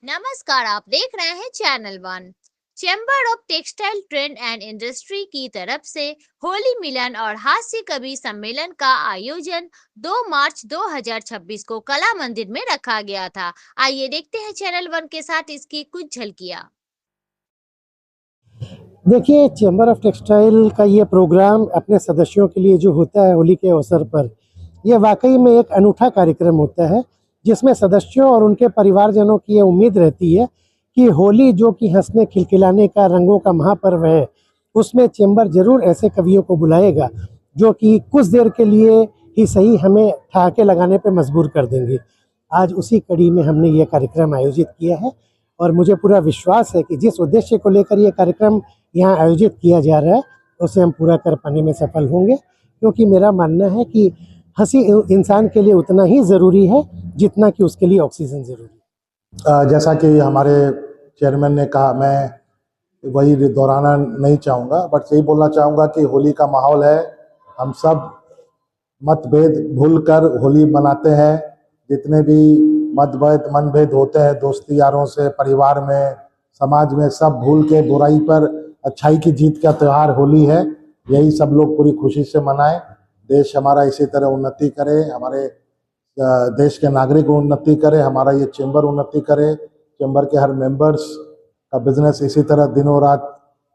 नमस्कार, आप देख रहे हैं channel one. Chamber of textile trade and industry की तरफ से होली मिलन और हास्य कवि सम्मेलन का आयोजन 2 मार्च 2026 को कला मंदिर में रखा गया था। आइए देखते हैं चैनल वन के साथ इसकी कुछ झलकियां। देखिए, चैम्बर ऑफ टेक्सटाइल का ये प्रोग्राम अपने सदस्यों के लिए जो होता है होली के अवसर पर, ये वाकई में एक अनूठा कार्यक्रम होता है, जिसमें सदस्यों और उनके परिवारजनों की ये उम्मीद रहती है कि होली जो कि हंसने खिलखिलाने का रंगों का महापर्व है, उसमें चैम्बर ज़रूर ऐसे कवियों को बुलाएगा जो कि कुछ देर के लिए ही सही हमें ठहाके लगाने पे मजबूर कर देंगे। आज उसी कड़ी में हमने ये कार्यक्रम आयोजित किया है और मुझे पूरा विश्वास है कि जिस उद्देश्य को लेकर ये कार्यक्रम यहाँ आयोजित किया जा रहा है उसे हम पूरा कर पाने में सफल होंगे, क्योंकि मेरा मानना है कि हंसी इंसान के लिए उतना ही ज़रूरी है जितना कि उसके लिए ऑक्सीजन ज़रूरी है। जैसा कि हमारे चेयरमैन ने कहा, मैं वही दोहराना नहीं चाहूँगा, बट यही बोलना चाहूँगा कि होली का माहौल है। हम सब मतभेद भूलकर होली मनाते हैं। जितने भी मतभेद मनभेद होते हैं दोस्ती यारों से, परिवार में, समाज में, सब भूल के बुराई पर अच्छाई की जीत का त्यौहार होली है। यही सब लोग पूरी खुशी से मनाएं। देश हमारा इसी तरह उन्नति करे, हमारे देश के नागरिक उन्नति करे, हमारा ये चैम्बर उन्नति करे, चैम्बर के हर मेंबर्स का बिजनेस इसी तरह दिनों रात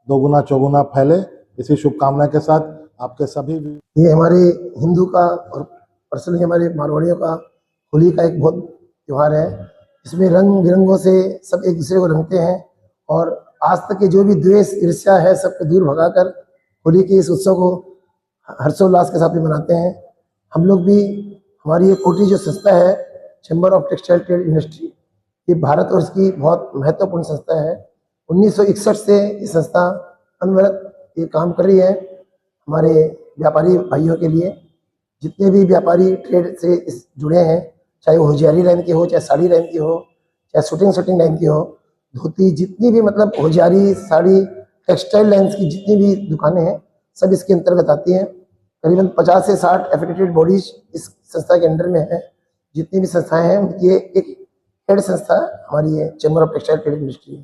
दोगुना चौगुना फैले। इसी शुभकामना के साथ आपके सभी ये हमारे हिंदू का और पर्सनली हमारे मारवाड़ियों का होली का एक बहुत त्यौहार है। इसमें रंग बिरंगों से सब एक दूसरे को रंगते हैं और आज तक के जो भी द्वेष ईर्ष्या है सबको दूर भगाकर होली के इस उत्सव को हर्षोल्लास के साथ भी मनाते हैं। हम लोग भी, हमारी ये कोटी जो संस्था है chamber of textile trade industry, ये भारत और इसकी बहुत महत्वपूर्ण संस्था है। 1961 से ये संस्था अनवरत ये काम कर रही है हमारे व्यापारी भाइयों के लिए। जितने भी व्यापारी ट्रेड से जुड़े हैं, चाहे वो होजियारी लाइन के हो, चाहे साड़ी लाइन की हो, चाहे शूटिंग लाइन की हो, धोती, जितनी भी मतलब होजियारी, साड़ी, टेक्सटाइल लाइन्स की जितनी भी दुकानें हैं सब इसके अंतर्गत आती हैं। करीबन 50 से 60 एफिलिएटेड बॉडीज इस संस्था के अंडर में है। जितनी भी संस्थाएं हैं उनकी एक हेड संस्था हमारी है chamber of textile trade industry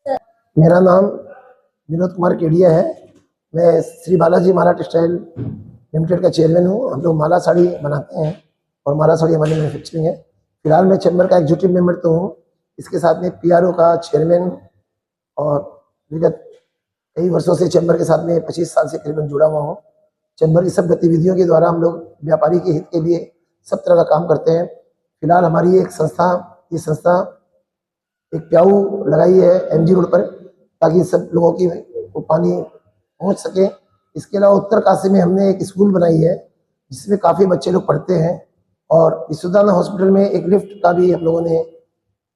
है। मेरा नाम विनोद कुमार केडिया है। मैं श्री बालाजी माला टेक्सटाइल लिमिटेड का चेयरमैन हूँ। हम लोग माला साड़ी बनाते हैं और माला साड़ी हमारी मैन्युफैक्चरिंग है। फिलहाल मैं चैम्बर का एग्जीक्यूटिव मेंबर तो हूँ, इसके साथ में पीआरओ का चेयरमैन और विगत कई वर्षों से चैम्बर के साथ में 25 साल से करीबन जुड़ा हुआ हूँ। चैम्बर की सब गतिविधियों के द्वारा हम लोग व्यापारी के हित के लिए सब तरह का काम करते हैं। फिलहाल हमारी एक संस्था, ये संस्था एक प्याऊ लगाई है एमजी रोड पर, ताकि सब लोगों की वो पानी पहुंच सके। इसके अलावा उत्तरकाशी में हमने एक स्कूल बनाई है जिसमें काफ़ी बच्चे लोग पढ़ते हैं और यशोदानंद हॉस्पिटल में एक लिफ्ट का भी हम लोगों ने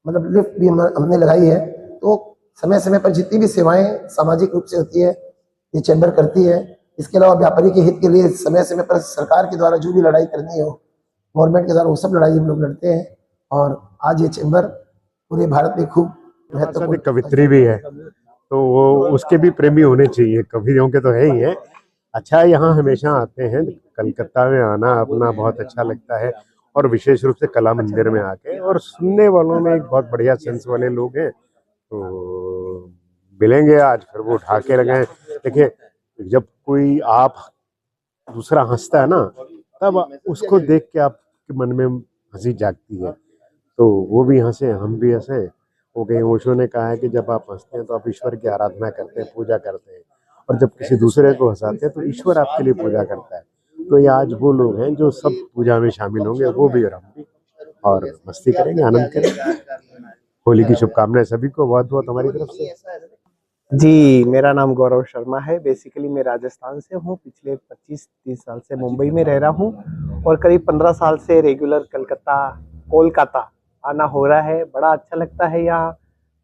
मतलब लिफ्ट भी हमने लगाई है। तो समय समय पर जितनी भी सेवाएं सामाजिक रूप से होती है ये चैम्बर करती है। इसके अलावा व्यापारी के हित के लिए समय समय पर सरकार के द्वारा जो भी लड़ाई करनी हो, गवर्नमेंट के द्वारा, वो सब लड़ाई हम लोग लड़ते हैं। और आज ये चैम्बर पूरे भारत में खूब महत्वपूर्ण कवित्री भी है, तो वो उसके भी प्रेमी होने चाहिए। कवियों के तो है ही है। अच्छा, यहाँ हमेशा आते हैं। कलकत्ता में आना अपना बहुत अच्छा लगता है और विशेष रूप से कला मंदिर में आके, और सुनने वालों में एक बहुत बढ़िया सेंस वाले लोग हैं, तो मिलेंगे आज, फिर वो उठा के लगाए। देखिए, जब कोई आप दूसरा हंसता है ना, तब उसको देख के आपके मन में हंसी जागती है, तो वो भी हंसे, हम भी हंसे। वो कहीं ओशो ने कहा है कि जब आप हंसते हैं तो आप ईश्वर की आराधना करते हैं, पूजा करते हैं, और जब किसी दूसरे को हंसाते हैं तो ईश्वर आपके लिए पूजा करता है। तो ये आज वो लोग हैं जो सब पूजा में शामिल होंगे, वो भी और हम भी, और मस्ती करेंगे, आनंद करेंगे। होली की शुभकामनाएं सभी को बहुत बहुत हमारी तरफ से। जी, मेरा नाम गौरव शर्मा है। बेसिकली मैं राजस्थान से हूँ। पिछले 25-30 साल से मुंबई में रह रहा हूँ और करीब 15 साल से रेगुलर कोलकाता आना हो रहा है। बड़ा अच्छा लगता है, यहाँ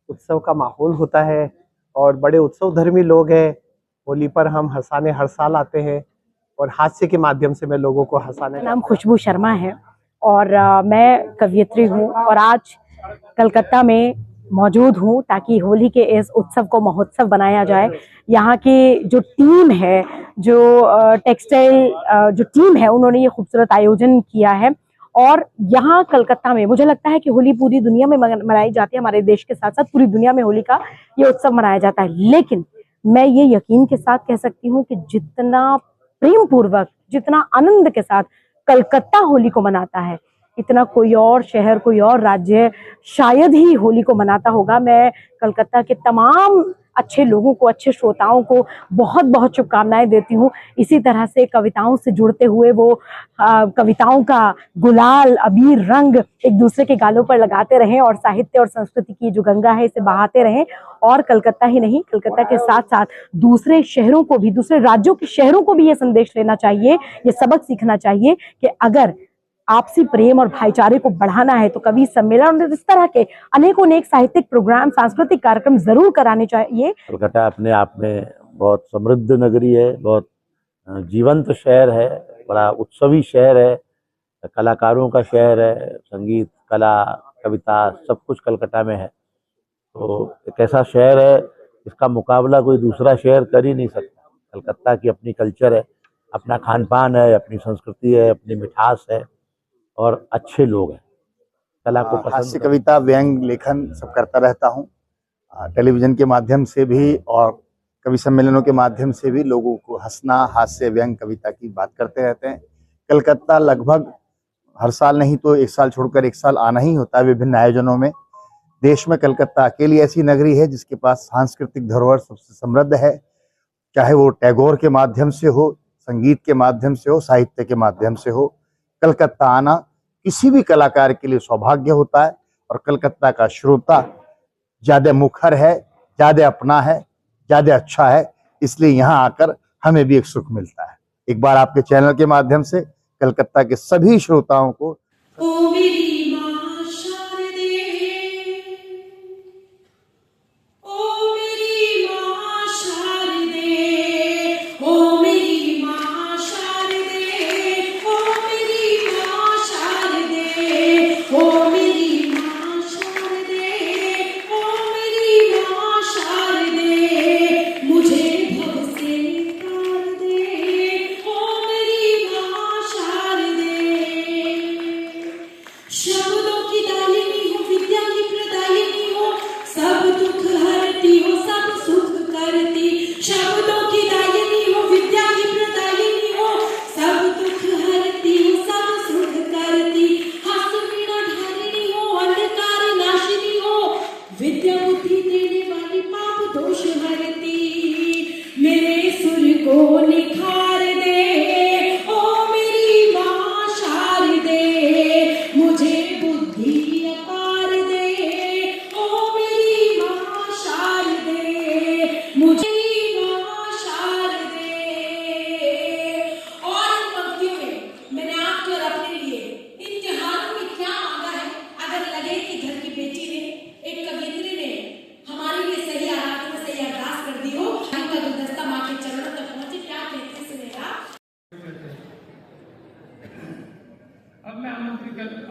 उत्सव का माहौल होता है और बड़े उत्सव धर्मी लोग हैं। होली पर हम हंसाने हर साल आते हैं और हास्य के माध्यम से मैं लोगों को हंसाने। नाम खुशबू शर्मा है और मैं कवियत्री हूँ और आज कलकत्ता में मौजूद हूँ ताकि होली के इस उत्सव को महोत्सव बनाया जाए। यहाँ की जो टीम है, जो टेक्सटाइल जो टीम है, उन्होंने ये खूबसूरत आयोजन किया है और यहाँ कलकत्ता में मुझे लगता है कि होली पूरी दुनिया में मनाई जाती है, हमारे देश के साथ साथ पूरी दुनिया में होली का ये उत्सव मनाया जाता है। लेकिन मैं ये यकीन के साथ कह सकती हूँ कि जितना प्रेम पूर्वक, जितना आनंद के साथ कलकत्ता होली को मनाता है, इतना कोई और शहर, कोई और राज्य शायद ही होली को मनाता होगा। मैं कलकत्ता के तमाम अच्छे लोगों को, अच्छे श्रोताओं को बहुत बहुत शुभकामनाएं देती हूँ। इसी तरह से कविताओं से जुड़ते हुए वो कविताओं का गुलाल, अबीर, रंग एक दूसरे के गालों पर लगाते रहें और साहित्य और संस्कृति की जो गंगा है इसे बहाते रहें। और कलकत्ता ही नहीं, कलकत्ता के साथ साथ दूसरे शहरों को भी, दूसरे राज्यों के शहरों को भी ये संदेश लेना चाहिए, ये सबक सीखना चाहिए कि अगर आपसी प्रेम और भाईचारे को बढ़ाना है तो कवि सम्मेलन और इस तरह के अनेकों अनेक साहित्यिक प्रोग्राम, सांस्कृतिक कार्यक्रम जरूर कराने चाहिए। कलकत्ता अपने आप में बहुत समृद्ध नगरी है, बहुत जीवंत शहर है, बड़ा उत्सवी शहर है, कलाकारों का शहर है, संगीत, कला, कविता सब कुछ कलकत्ता में है। तो एक ऐसा शहर है इसका मुकाबला कोई दूसरा शहर कर ही नहीं सकता। कलकत्ता की अपनी कल्चर है, अपना खान पान है, अपनी संस्कृति है, अपनी मिठास है और अच्छे लोग हैं। कला को पसंद, हास्य, कविता, व्यंग, लेखन सब करता रहता हूँ। टेलीविजन के माध्यम से भी और कवि सम्मेलनों के माध्यम से भी लोगों को हंसना, हास्य, व्यंग, कविता की बात करते रहते हैं। कलकत्ता लगभग हर साल नहीं तो एक साल छोड़कर एक साल आना ही होता है विभिन्न आयोजनों में। देश में कलकत्ता अकेली ऐसी नगरी है जिसके पास सांस्कृतिक धरोहर सबसे समृद्ध है, चाहे वो टैगोर के माध्यम से हो, संगीत के माध्यम से हो, साहित्य के माध्यम से हो। कलकत्ता आना किसी भी कलाकार के लिए सौभाग्य होता है और कलकत्ता का श्रोता ज्यादा मुखर है, ज्यादा अपना है, ज्यादा अच्छा है, इसलिए यहाँ आकर हमें भी एक सुख मिलता है। एक बार आपके चैनल के माध्यम से कलकत्ता के सभी श्रोताओं को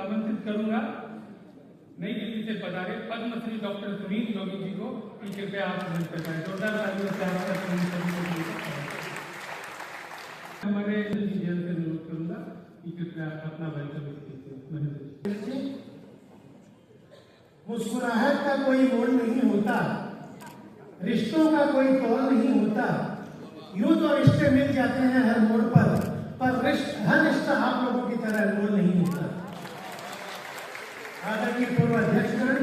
आमंत्रित करूंगा नई दिल्ली से पधारे पद्मश्री डॉक्टर सुनील योगी जी को कि कृपया आप मंच पर जाएं। जोरदार तालियों से हमारे इंजीनियर से अनुरोध करूंगा कि कृपया अपना वेलकम। मुस्कुराहट का कोई मोल नहीं होता, रिश्तों का कोई तौल नहीं होता। यूं तो रिश्ते मिल जाते हैं हर मोड़ पर हर रिश्ता आप लोगों की तरह अनमोल नहीं होता। आदरणीय पूर्व अध्यक्षगण,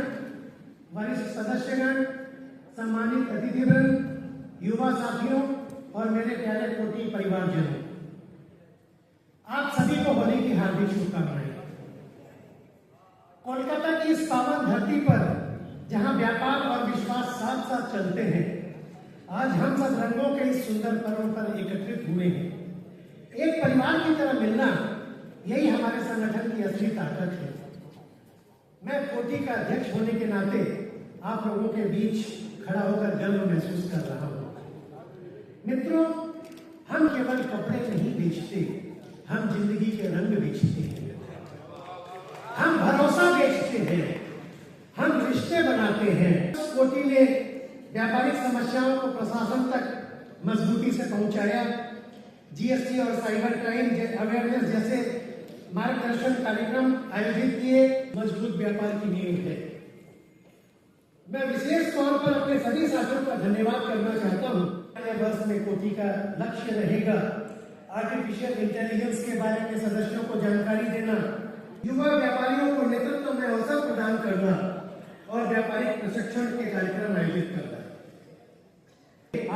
वरिष्ठ सदस्यगण, सम्मानित अतिथिवृंद, युवा साथियों और मेरे प्यारे कोटि परिवारजनों, आप सभी को होली की हार्दिक शुभकामनाएं। कोलकाता की इस पावन धरती पर जहां व्यापार और विश्वास साथ साथ चलते हैं, आज हम सब रंगों के इस सुंदर पर्व पर एकत्रित हुए हैं। एक परिवार की तरह मिलना, यही हमारे संगठन की असली ताकत है। मैं कोटि का अध्यक्ष होने के नाते आप लोगों के बीच खड़ा होकर गर्व महसूस कर रहा हूं। मित्रों, हम केवल कपड़े नहीं बेचते, हम जिंदगी के रंग बेचते हैं, हम भरोसा बेचते हैं, हम रिश्ते बनाते हैं। कोटि ने व्यापारिक समस्याओं को प्रशासन तक मजबूती से पहुंचाया। जीएसटी और साइबर क्राइम अवेयरनेस जैसे मार्गदर्शन कार्यक्रम आयोजित किए, मजबूत व्यापार की नींव है। मैं विशेष तौर पर अपने सभी साथियों का धन्यवाद करना चाहता हूँ। वर्ष में कोटि का लक्ष्य रहेगा आर्टिफिशियल इंटेलिजेंस के बारे में सदस्यों को जानकारी देना, युवा व्यापारियों को नेतृत्व में अवसर प्रदान करना और व्यापारिक प्रशिक्षण के कार्यक्रम आयोजित करना।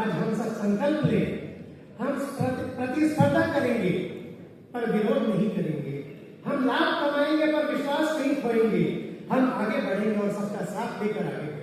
आज हम सब संकल्प लें, हम प्रतिस्पर्धा करेंगे पर विरोध नहीं करेंगे, हम लाभ कमाएंगे पर विश्वास नहीं खोएंगे, हम आगे बढ़ेंगे और सबका साथ लेकर आगे